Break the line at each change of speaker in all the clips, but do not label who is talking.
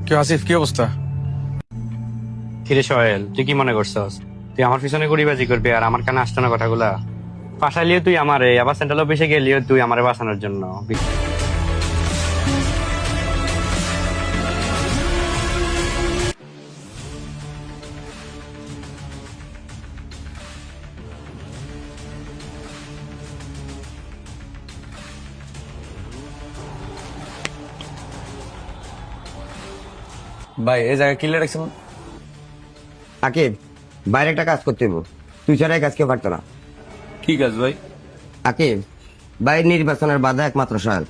কি আসিফ, কি অবস্থা?
কিরে সোহেল, তুই কি মনে করছস তুই আমার পিছনে গড়িবাজি করবি আর আমার কানে আসতো না কথাগুলা? ফাঁসাইলিও তুই আমারে, আবার সেন্ট্রাল অফিসে গেলিও তুই আমারে বাঁচানোর জন্য।
ভাই এই জায়গায় কিলে রাখছেন?
আকিব, বাইরে একটা কাজ করতে হইব। তুই ছাড়া এই কাজ কেউ পারতো না।
কি কাজ ভাই?
আকিব, বাইরের নির্বাচনের বাধা একমাত্র সহাল।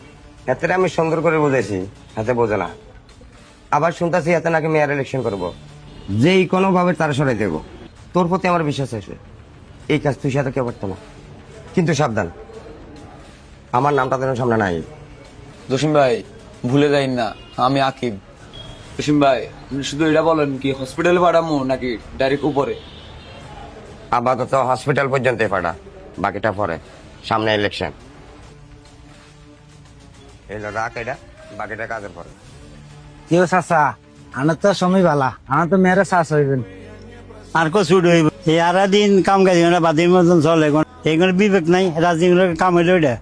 এতে আমি সুন্দর করে বুঝেছি, হাতে বোঝে না। আবার শুনতেছি এতে নাকি মেয়র ইলেকশন করব। যেই কোনো ভাবে তারা সরাই দেব। তোর প্রতি আমার বিশ্বাস আছে, এই কাজ তুই সাথে কেউ পারতো না। কিন্তু সাবধান, আমার নামটা যেন সামনে নাই।
জসিম ভাই ভুলে যাই না, আমি আকিব। জসিম ভাই আপনি শুধু এটা বলেন কি হসপিটালে পাঠামো নাকি ডাইরেক্ট উপরে?
আপাতত হসপিটাল পর্যন্ত পাঠা, বাকিটা পরে। সামনে ইলেকশন এলো, রাখ এটা, বাকিটা কাজের পরে।
কেউ চাচা আনার তো সময় বালা, আনার তো মেয়েরা চাষ হইবেন আর কো ছুট হইব। এরা দিন কাম কাজ বাদির মতন চলে, এইগুলো বিবেক নাই। রাজনীতি কাম হইলে ওইটা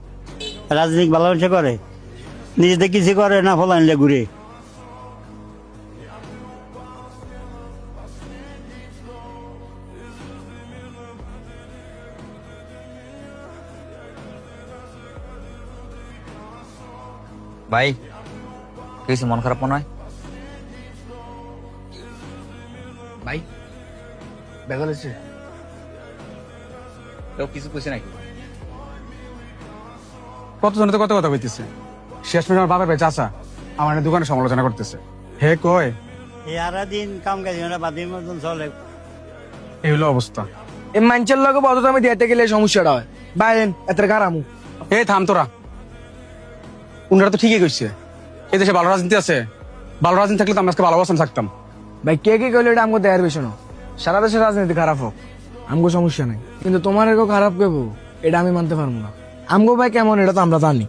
রাজনীতি ভালো মানুষে করে, নিজেদের কিছু করে না, ফল আনলে ঘুরে।
ভাই কিছু মন খারাপ মনে হয়?
ভাই বেজাল হয়েছে?
কেউ কিছু কইছে নাকি?
কতজনে তো কত কথা কইতেছে। শেষ পর্যন্ত আমার বাবার ভাই চাচা আমার দোকানে সমালোচনা করতেছে। হে কয়
এরা দিন কাম কাজ বাদির মতন চলে।
এই হলো অবস্থা।
এই মানুষের লগে বদনামি দিতে গেলে সমস্যাটা হয়। বাইরেন এত গারামু।
এই থাম তোরা, উনারা তো ঠিকই কইছে, এই দেশে ভালো রাজনীতি আছে। ভালো রাজনীতি থাকলে তো আমি আজকে ভালো অবস্থান থাকতাম।
ভাই কে কি কইলো এটা আমাকে দেয়ার বিষয় না। সারা দেশের রাজনীতি খারাপ হোক, আমগো সমস্যা নাই, কিন্তু তোমার এগো খারাপ কেবো এটা আমি মানতে পারবো না। আমগো ভাই কেমন এটা তো আমরা জানি।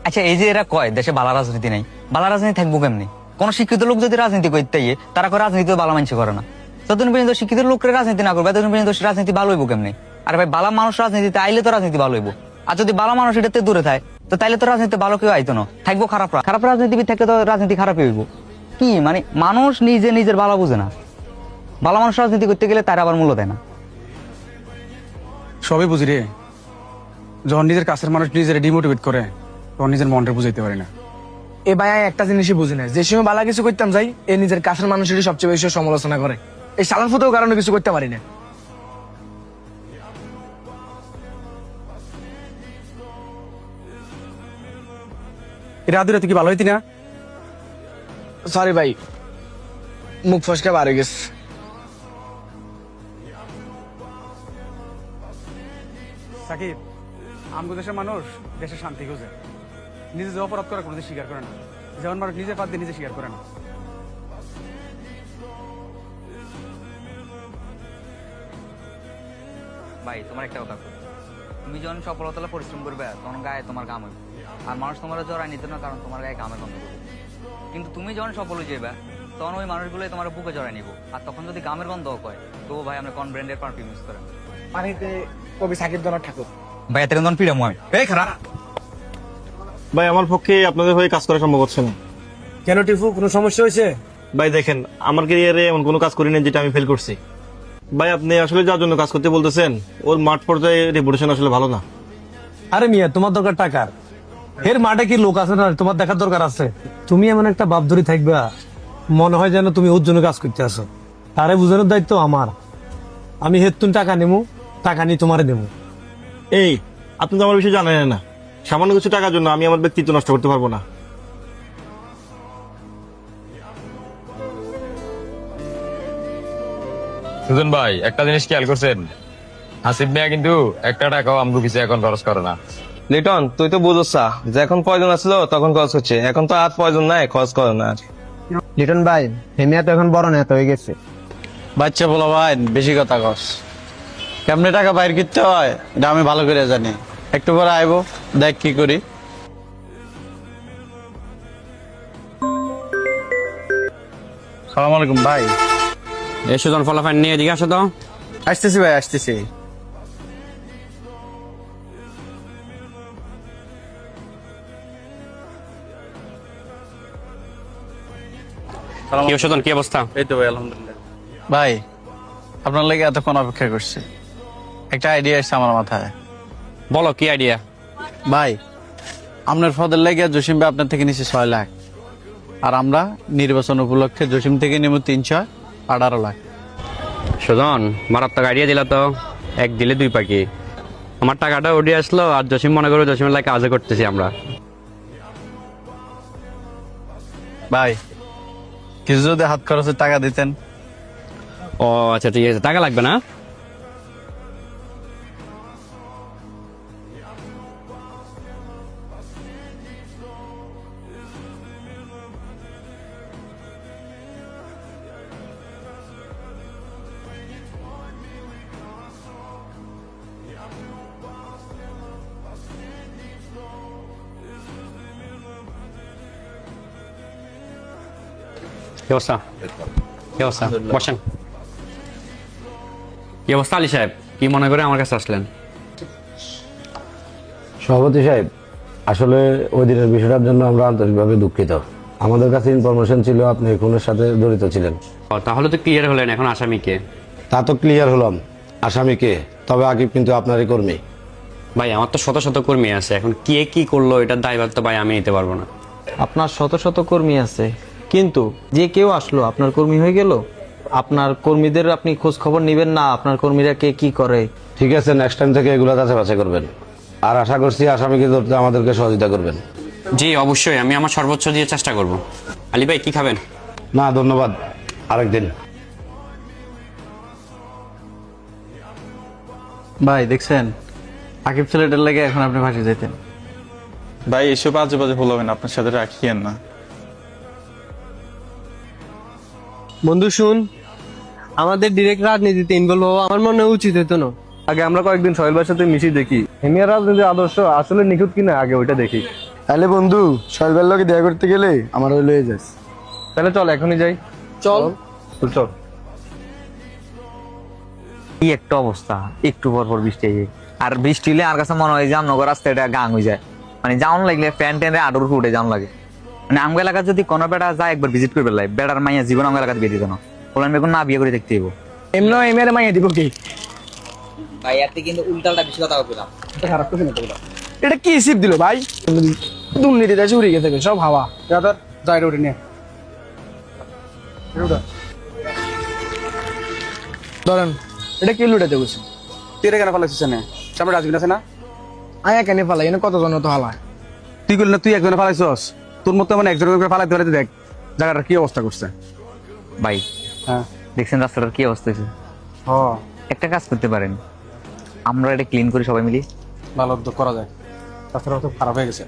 আচ্ছা এই যে এরা কয় দেশে ভালো রাজনীতি নাই, ভালো রাজনীতি থাকবো কেমনি? কোন শিক্ষিত লোক যদি রাজনীতি করতে গিয়ে তারা করে রাজনীতি ভালো মানুষ করে না। যতদিন পর্যন্ত শিক্ষিত লোকের রাজনীতি না করবে ততদিন পর্যন্ত রাজনীতি ভালো হইব কেমনি? আর ভাই ভালো মানুষ রাজনীতিতে আইলে তো রাজনীতি ভালো হইব। আর যদি ভালো মানুষ এটাতে দূরে থাকে তো তাইলে তো রাজনীতি ভালো কেউ আইতো না, থাকবো খারাপ। খারাপ রাজনীতিবিদ থাকলে তো রাজনীতি খারাপই হইব। কি মানে মানুষ নিজে নিজের ভালো বুঝে না, ভালো মানুষ রাজনীতি করতে গেলে তার আবার মূল্য দেয় না।
সবই বুঝি রে, যখন নিজের কাছের মানুষ নিজের ডিমোটিভেট করে তখন নিজের মনটা বুঝাইতে পারি না।
এ ভাই আমি একটা জিনিসই বুঝি না, যে সময় বালা কিছু করতাম যাই এ নিজের কাছের মানুষেরই সবচেয়ে বেশি সমালোচনা করে। এই সালার ফুতেও কারণে কিছু করতে পারি না।
এটা আদুরে তুই কি ভালো হইতি না?
সরি ভাই, মুখ ফসকে বার হয়ে গেছে।
সাকিব, আমগো দেশের মানুষ দেশের শান্তি খোঁজে, নিজে যে অপরাধ করে কোনোদিন স্বীকার করে না। যেমন মানুষ নিজে পাত দিয়ে নিজে স্বীকার করে না।
ভাই তোমার একটা কথা কই, তুমি যখন সফলতা পরিশ্রম করবে তখন গায়ে তোমার ঘাম হইবে, আর মানুষ তোমার জড়াই নিত না কারণ তোমার গায়ে ঘামের গন্ধ করবে। কিন্তু তুমি যখন সফল হয়ে যাবে তখন ওই মানুষগুলোই তোমার বুকে জড়াই নিব, আর তখন যদি ঘামের গন্ধ কয় তো ভাই আমরা কোন ব্র্যান্ডের পারফিউম ইউজ করেন?
পানিতে কবি সাকিব দনার ঠাকুর।
ভাই এত তখন পিড়ামো আমি।
এই খারাপ
ভাই আমার পক্ষে আপনাদের হয়ে কাজ করা সম্ভব হচ্ছে না।
কেন টিফু, কোনো সমস্যা হয়েছে?
ভাই দেখেন, আমার ক্যারিয়ারে এমন কোনো কাজ করি না যেটা আমি ফেল করছি। ভাই আপনি আসলে যার জন্য কাজ করতে বলতেছেন ওর মাঠ পর্যায়ে রেপুটেশন আসলে ভালো না।
আরে মিয়া, তোমার দরকার টাকার, এর মাঠে কি লোক আছে না তোমার দেখার দরকার আছে? তুমি এমন একটা বাপ ধরে থাকবা মনে হয় যেন তুমি ওর জন্য কাজ করতে আসো। তারে বুঝানোর দায়িত্ব আমার। আমি হেতুন টাকা নেবো, টাকা নিয়ে তোমারে দেবো।
এই আপনি তো আমার বিষয়ে জানেন না, সামান্য কিছু টাকার জন্য আমি আমার ব্যক্তিত্ব নষ্ট করতে পারবো না।
সুজন ভাই একটা জিনিস খেয়াল করছেন, হাসিব মিয়া কিন্তু একটা টাকাও আমগো কিছু এখন খরচ করে না।
লিটন তুই তো বুঝছ যে এখন প্রয়োজন আসলো তখন খরচ হচ্ছে, এখন তো আর প্রয়োজন নাই, খরচ করে না।
লিটন ভাই, হেমিয়া তো এখন বড় নেতা হয়ে গেছে।
বাচ্চা বলো ভাই, বেশি কথা কস। কেমনে টাকা বাইর করতে হয় এটা আমি ভালো করে জানি। একটু পরে আইবো, দেখ কি করি।
সালাম আলাইকুম ভাই।
এই সুজন ফলাফাইন নিয়ে এদিকে আসো তো।
আসতেছি ভাই, আসতেছি।
কি সুজন, কি অবস্থা?
এই তো ভাই, আলহামদুলিল্লাহ।
ভাই আপনার লাগে এতক্ষণ অপেক্ষা করছি, একটা আইডিয়া এসছে আমার মাথায়।
বলো কি আইডিয়া?
ভাই আপনার ফদের লাগে জসিম ভাই আপনার থেকে নিচ্ছে 6 লাখ, আর আমরা নির্বাচন উপলক্ষে জসিম থেকে নেব 318 লাখ।
সুজন মারাত্মক আইডিয়া দিলা তো, এক দিলে দুই পাখি। আমার টাকাটা উঠে আসলো, আর জসিম মনে করো জসিমের লাগে কাজে করতেছি আমরা।
ভাই কিছু যদি হাত খরচের টাকা দিতেন।
ও আচ্ছা, ঠিক আছে, টাকা লাগবে না? কি অবস্থা? কি অবস্থা? বসেন। কি অবস্থা আলী সাহেব, কি মনে করে আমার কাছে আসলেন?
সভাপতি সাহেব, আসলে ওই দিনের বিষয়টার জন্য আমরা আন্তরিকভাবে দুঃখিত। আমাদের কাছে ইনফরমেশন ছিল আপনি খুনের সাথে জড়িত ছিলেন।
ও, তাহলে তো ক্লিয়ার হলেন, এখন আসামি কে?
তা তো ক্লিয়ার হলাম, আসামি কে, তবে আকিব কিন্তু আপনারই কর্মী।
ভাই আমার তো শত শত কর্মী আছে, এখন কে কি করলো এটার দায়ভার তো ভাই আমি নিতে পারবো না।
আপনার শত শত কর্মী আছে, কিন্তু যে কেউ আসলো আপনার কর্মী হয়ে গেল, আপনার কর্মীদের আপনি খোঁজ খবর নেবেন না, আপনার কর্মীরা কে কি করে।
ঠিক আছে, নেক্সট টাইম থেকে এগুলো যাচাই বাছাই করবেন, আর আশা করছি আসামিকে ধরতে আমাদেরকে সহযোগিতা করবেন।
জি অবশ্যই, আমি আমার সর্বোচ্চ দিয়ে চেষ্টা করব। আলী ভাই কি খাবেন?
না ধন্যবাদ, আরেকদিন।
ভাই দেখছেন, আকিব ছেলেটার লাগে এখন আপনি ফাঁসি যেতেন।
ভাই এসব আজে বাজে বলবেন, আপনার সাথে রাখিয়েন না।
বন্ধু শুন, আমাদের ডিরেক্ট রাজনীতিতে ইনভলভ হওয়া আমার মনে হয় উচিত হতো না।
আগে আমরা কয়েকদিন সোহেল ভাইয়ের সাথে মিশি দেখি হেমিয়া রাজনীতির আদর্শ আসলে নিখুঁত কিনা, আগে ওইটা দেখি।
তাহলে বন্ধু সোহেল ভাইয়ের লগে দেখা করতে গেলে আমার ওই লয়ে যাস।
তাহলে চল এখনই যাই।
চল
চল।
কি একটা অবস্থা, একটু পর পর বৃষ্টি হয়ে যায়। আর বৃষ্টি হলে আর কাছে মনে হয় যে আমনগর রাস্তাটা গাং হয়ে যায়, মানে যাওন লাগলে প্যান্ট টেনে আডুর উঠে যাওন লাগে। মানে আমগো এলাকা যদি কোনো বেড়া যায় একবার ভিজিট করবে লাই, বেড়ার মাইয়া জীবন আমগো এলাকাতে বেরিয়ে জানো, বলেন বেগুন না বিয়ে করে দেখতে হইব।
এমন এমএর মাইয়া দিব কি?
ভাই এতে কিন্তু উল্টালটা বেশি কথা বললাম।
খারাপ কিছু না তো।
এটা কি সিপ দিল ভাই? দুর্নীতি দেশে উড়ে গেছে সব হাওয়া।
যাদার যাই রে, ওটা নিয়ে
ধরেন এটা কি লুটাতে গেছে?
তুই এটা কেন ফেলাইছিস না? সামনে ডাস্টবিন আছে না?
আয়া কেন ফালাই, এনে কতজন তো হালায়।
তুই করলি না, তুই একজনে ফেলাইছস। তোর মতো মানে একজনের করে ফেলাইতে ফেলাইতে দেখ জায়গাটার কি অবস্থা করছে।
ভাই
হ্যাঁ
দেখছেন রাস্তাটার কি অবস্থা হয়েছে?
ও
একটা কাজ করতে পারেন, আমরা এটা ক্লিন করি সবাই মিলি।
ভালো উদ্যোগ করা যায়, রাস্তাটা তো খারাপ হয়ে গেছে।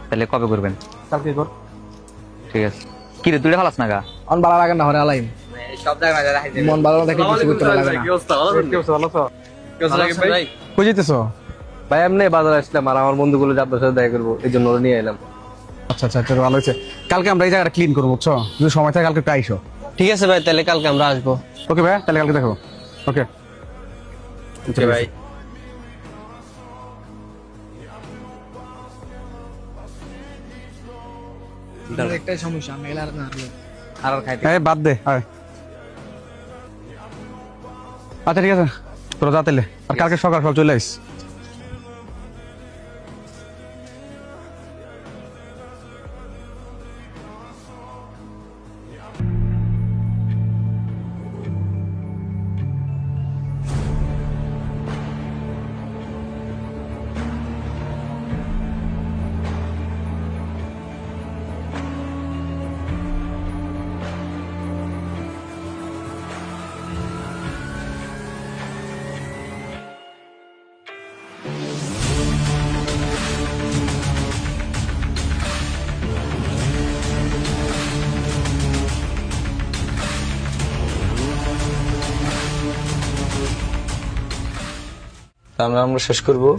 তাহলে কবে করবেন?
কালকে কর।
ঠিক আছে। কি রে তুই ফালাস না গা?
অন ভালো লাগে না হরে আলাইম।
সব জায়গায়
মন ভালো না থাকলে কিছু করতে পারবে না।
কি অবস্থা? ভালো তো?
ভাই
কই যেতেছো?
ভাই এমনি বাজার আসলাম, আর আমার বন্ধুগুলো আপনার সাথে দেখা করবো, এই জন্য নিয়ে এলাম।
আচ্ছা আচ্ছা আচ্ছা, ভালো হয়েছে। কালকে আমরা এই জায়গাটা ক্লিন করবো, বুঝছো? যদি সময় থাকে কালকে আইসো।
ঠিক আছে ভাই, তাহলে কালকে আমরা আসবো।
ওকে ভাই, তাহলে কালকে দেখো। ওকে
ভাই
একটাই সমস্যা, মেল আর না
আর খাইতে
এই বাদ দে, আয়। আচ্ছা ঠিক আছে, তোরা যা তাহলে, আর কালকে সকাল সকাল চলে আইস।
আমরা শেষ করবো।